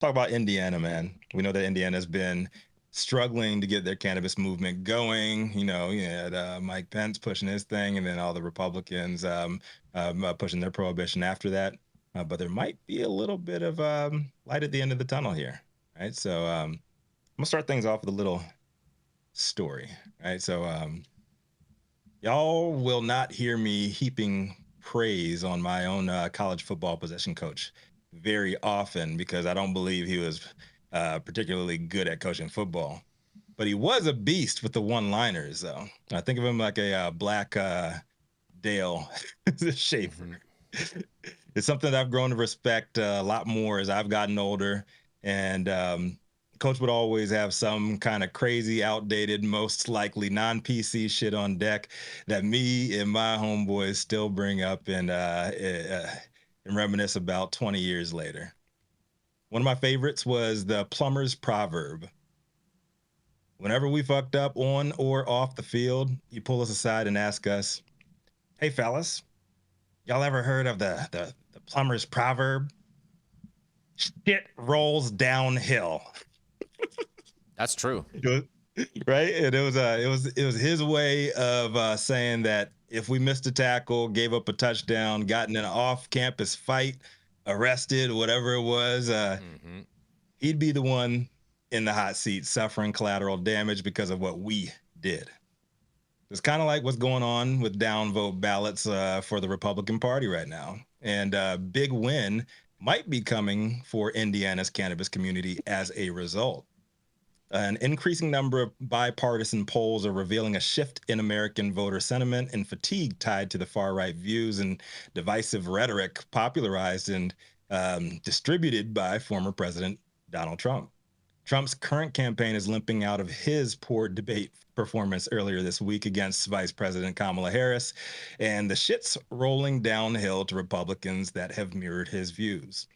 Talk about Indiana, man. We know that Indiana's been struggling to get their cannabis movement going. You had Mike Pence pushing his thing, and then all the Republicans pushing their prohibition after that. But there might be a little bit of light at the end of the tunnel here, right? So I'm gonna start things off with a little story, right? So y'all will not hear me heaping praise on my own college football position coach very often because I don't believe he was particularly good at coaching football. But he was a beast with the one-liners, though. I think of him like a black Dale Schafer. It's something that I've grown to respect a lot more as I've gotten older. And Coach would always have some kind of crazy, outdated, most likely non-PC shit on deck that me and my homeboys still bring up and reminisce about 20 years later. One of my favorites was the plumber's proverb. Whenever we fucked up on or off the field, you pull us aside and ask us, "Hey, fellas, y'all ever heard of the plumber's proverb? Shit rolls downhill." That's true. Right? And it was his way of saying that if we missed a tackle, gave up a touchdown, got in an off-campus fight, arrested, whatever it was, he'd be the one in the hot seat suffering collateral damage because of what we did. It's kind of like what's going on with downvote ballots for the Republican Party right now. And big win might be coming for Indiana's cannabis community as a result. An increasing number of bipartisan polls are revealing a shift in American voter sentiment and fatigue tied to the far-right views and divisive rhetoric popularized and distributed by former President Donald Trump. Trump's current campaign is limping out of his poor debate performance earlier this week against Vice President Kamala Harris, and the shit's rolling downhill to Republicans that have mirrored his views.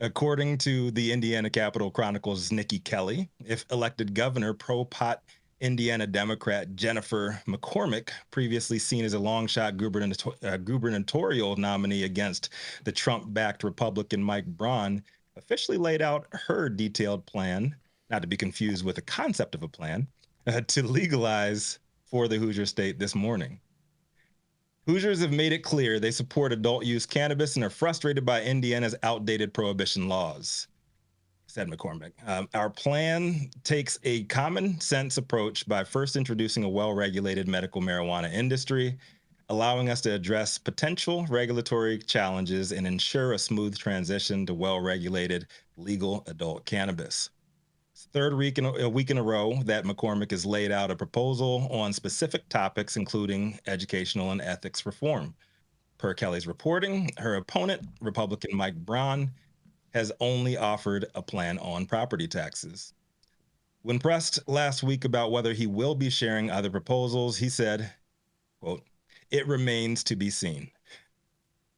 According to the Indiana Capitol Chronicle's Nikki Kelly, if elected governor, pro-pot Indiana Democrat Jennifer McCormick, previously seen as a long-shot gubernatorial nominee against the Trump-backed Republican Mike Braun, officially laid out her detailed plan, not to be confused with the concept of a plan, to legalize for the Hoosier state this morning. Hoosiers have made it clear they support adult use cannabis and are frustrated by Indiana's outdated prohibition laws, said McCormick. Our plan takes a common sense approach by first introducing a well-regulated medical marijuana industry, allowing us to address potential regulatory challenges and ensure a smooth transition to well-regulated legal adult cannabis. Third week in a row that McCormick has laid out a proposal on specific topics, including educational and ethics reform. Per Kelly's reporting, her opponent, Republican Mike Braun, has only offered a plan on property taxes. When pressed last week about whether he will be sharing other proposals, he said, quote, "It remains to be seen."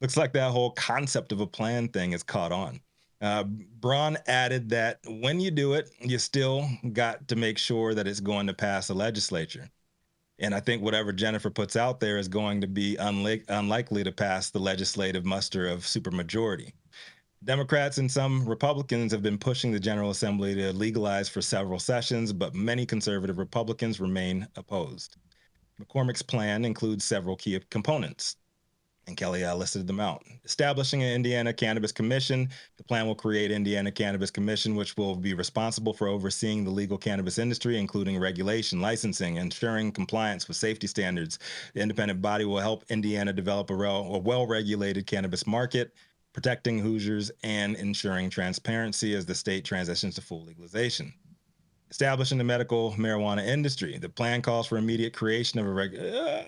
Looks like that whole concept of a plan thing is caught on. Braun added that when you do it, you still got to make sure that it's going to pass the legislature. And I think whatever Jennifer puts out there is going to be unlikely to pass the legislative muster of supermajority. Democrats and some Republicans have been pushing the General Assembly to legalize for several sessions, but many conservative Republicans remain opposed. McCormick's plan includes several key components, and Kelly listed them out. Establishing an Indiana Cannabis Commission. The plan will create Indiana Cannabis Commission, which will be responsible for overseeing the legal cannabis industry, including regulation, licensing, ensuring compliance with safety standards. The independent body will help Indiana develop a well-regulated cannabis market, protecting Hoosiers and ensuring transparency as the state transitions to full legalization. Establishing the medical marijuana industry. The plan calls for immediate creation of a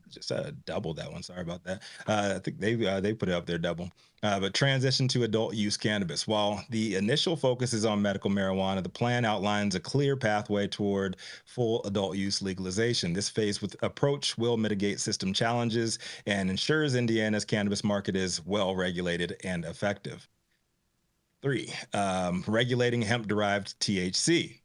just doubled that one. Sorry about that. I think they put it up there double. But transition to adult use cannabis. While the initial focus is on medical marijuana, the plan outlines a clear pathway toward full adult use legalization. This phased approach will mitigate system challenges and ensures Indiana's cannabis market is well regulated and effective. 3, regulating hemp-derived THC.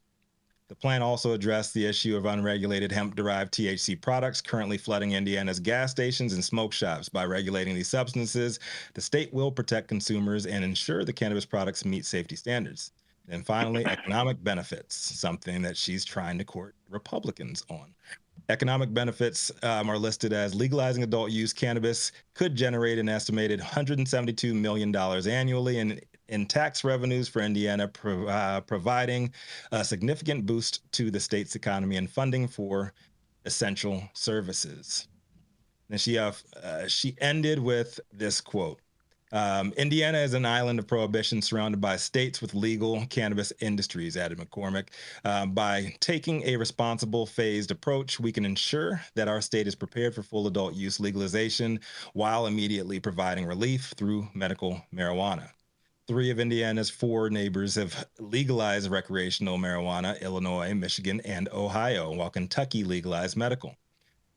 The plan also addressed the issue of unregulated hemp-derived THC products currently flooding Indiana's gas stations and smoke shops. By regulating these substances, the state will protect consumers and ensure the cannabis products meet safety standards. And finally, economic benefits, something that she's trying to court Republicans on. Economic benefits are listed as legalizing adult use cannabis could generate an estimated $172 million annually in tax revenues for Indiana, providing a significant boost to the state's economy and funding for essential services. And she ended with this quote. Indiana is an island of prohibition surrounded by states with legal cannabis industries, added McCormick. By taking a responsible, phased approach, we can ensure that our state is prepared for full adult use legalization while immediately providing relief through medical marijuana. 3 of Indiana's 4 neighbors have legalized recreational marijuana: Illinois, Michigan, and Ohio, while Kentucky legalized medical.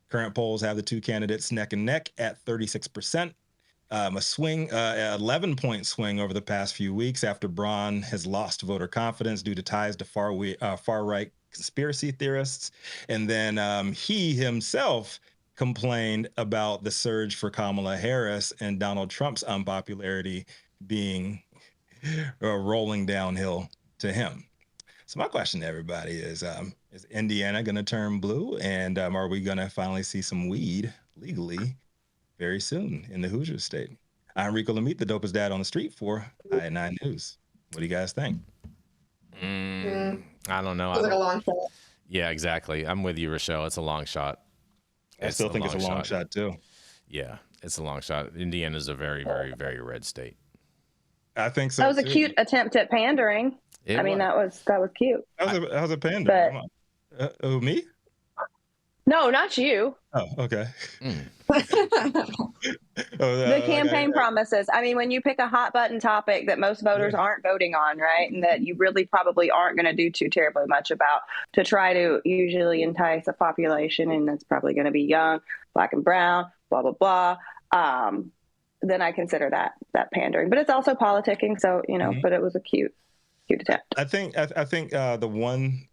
Current polls have the 2 candidates neck and neck at 36%. A 11-point swing over the past few weeks after Braun has lost voter confidence due to ties to far-right conspiracy theorists. And then he himself complained about the surge for Kamala Harris and Donald Trump's unpopularity being rolling downhill to him. So my question to everybody is Indiana going to turn blue? And are we going to finally see some weed legally very soon in the Hoosier state? I'm Rico Lamitte, the dopest dad on the street for I9 News. What do you guys think? I don't know. It's like a long shot. Yeah, exactly. I'm with you, Rachelle. It's a long shot. I still think it's a long shot too. Yeah, it's a long shot. Indiana's a very, very, very red state. I think so. That was a cute attempt at pandering. I mean, that was cute. That was a pander. Oh, me? No, not you. Oh, okay. The campaign promises. I mean, when you pick a hot button topic that most voters aren't voting on, right, and that you really probably aren't going to do too terribly much about to try to usually entice a population, and that's probably going to be young, black and brown, blah, blah, blah, then I consider that pandering. But it's also politicking, so, but it was a cute attempt. I think the one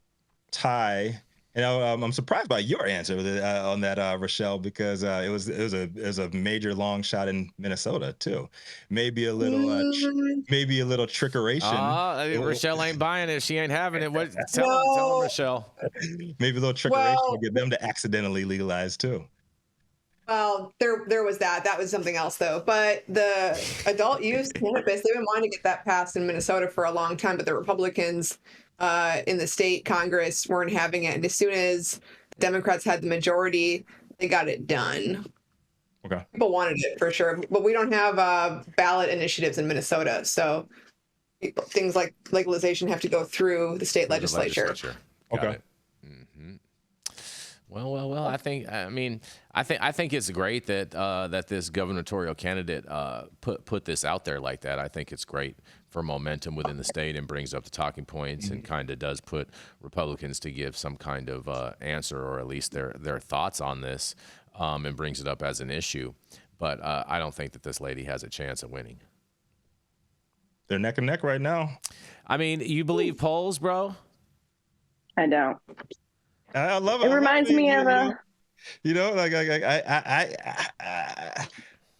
tie. I'm surprised by your answer on that, Rachelle, because it was a major long shot in Minnesota too. Maybe a little trickeration. Rachelle ain't buying it. She ain't having it. Tell him, Rachelle. Maybe a little trickeration to get them to accidentally legalize too. Well, there was that. That was something else, though. But the adult use cannabis, they've been wanting to get that passed in Minnesota for a long time, but the Republicans in the state Congress weren't having it. And as soon as the Democrats had the majority, they got it done. Okay. People wanted it for sure. But we don't have ballot initiatives in Minnesota. So things like legalization have to go through the state legislature. Okay. Well. I think it's great that that this gubernatorial candidate put this out there like that. I think it's great for momentum within the state and brings up the talking points and kind of does put Republicans to give some kind of answer or at least their thoughts on this and brings it up as an issue. But I don't think that this lady has a chance of winning. They're neck and neck right now. I mean, you believe polls, bro? I don't. I love it. It reminds me of a.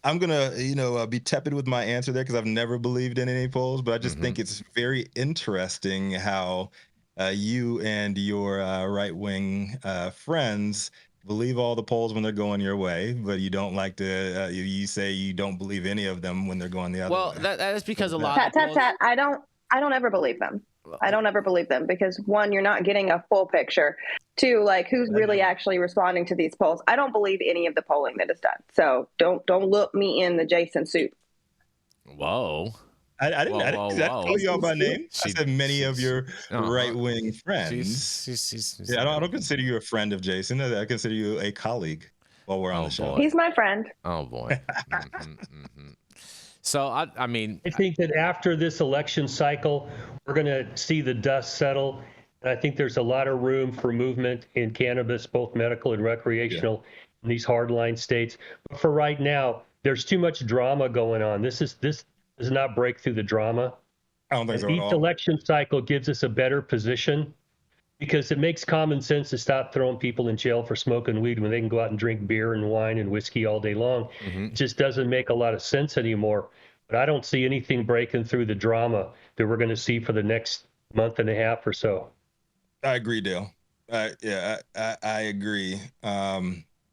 I'm gonna, be tepid with my answer there because I've never believed in any polls, but I just think it's very interesting how you and your right-wing friends believe all the polls when they're going your way, but you don't like to. You say you don't believe any of them when they're going the other way. Well, that is because a lot. I don't ever believe them. I don't ever believe them because 1, you're not getting a full picture. 2, like who's really actually responding to these polls. I don't believe any of the polling that is done. So don't look me in the Jason soup. Whoa. I didn't call you out by name. I said many of your right-wing friends. I don't consider you a friend of Jason. I consider you a colleague while we're on the show. Boy. He's my friend. Oh, boy. So, I mean, I think that after this election cycle, we're going to see the dust settle. And I think there's a lot of room for movement in cannabis, both medical and recreational, in these hardline states. But for right now, there's too much drama going on. This does not break through the drama. I don't think so at all. Each election cycle gives us a better position because it makes common sense to stop throwing people in jail for smoking weed when they can go out and drink beer and wine and whiskey all day long. It just doesn't make a lot of sense anymore. But I don't see anything breaking through the drama that we're going to see for the next month and a half or so. I agree, Dale. Yeah, I agree.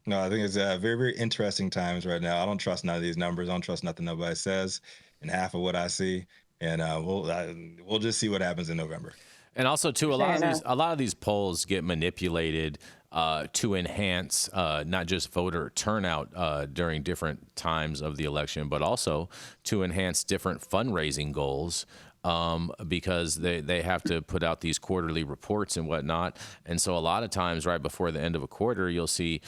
No, I think it's very, very interesting times right now. I don't trust none of these numbers. I don't trust nothing nobody says, and half of what I see. And we'll just see what happens in November. And also, too, a lot of these polls get manipulated to enhance not just voter turnout during different times of the election, but also to enhance different fundraising goals. Because they have to put out these quarterly reports and whatnot. And so a lot of times right before the end of a quarter, you'll see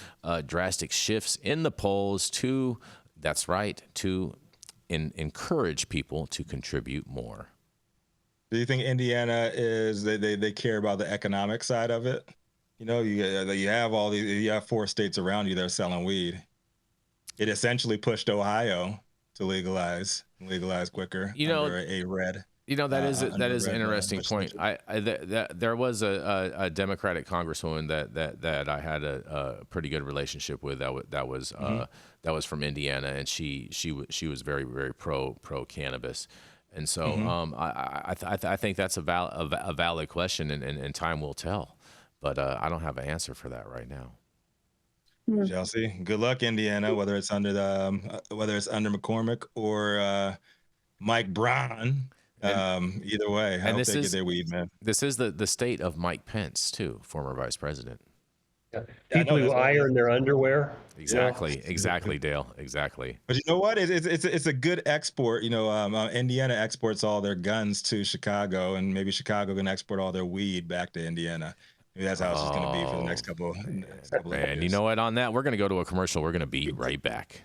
drastic shifts in the polls to encourage people to contribute more. Do you think Indiana they care about the economic side of it? You know, you have 4 states around you that are selling weed. It essentially pushed Ohio to legalize quicker under a red. You know, that is an interesting point. There was a Democratic congresswoman that I had a pretty good relationship with that was from Indiana, and she was very, very pro cannabis, and so I think that's a valid question, and time will tell, but I don't have an answer for that right now. Chelsea, good luck, Indiana. Whether it's under McCormick or Mike Brown. Either way, I hope they get their weed, man. This is the state of Mike Pence, too, former vice president. Yeah. People who iron their underwear. Exactly, Dale. Exactly. But you know what? It's a good export. You know, Indiana exports all their guns to Chicago, and maybe Chicago can export all their weed back to Indiana. Maybe that's how it's just going to be for the next couple. Man, you know what? On that, we're going to go to a commercial. We're going to be right back.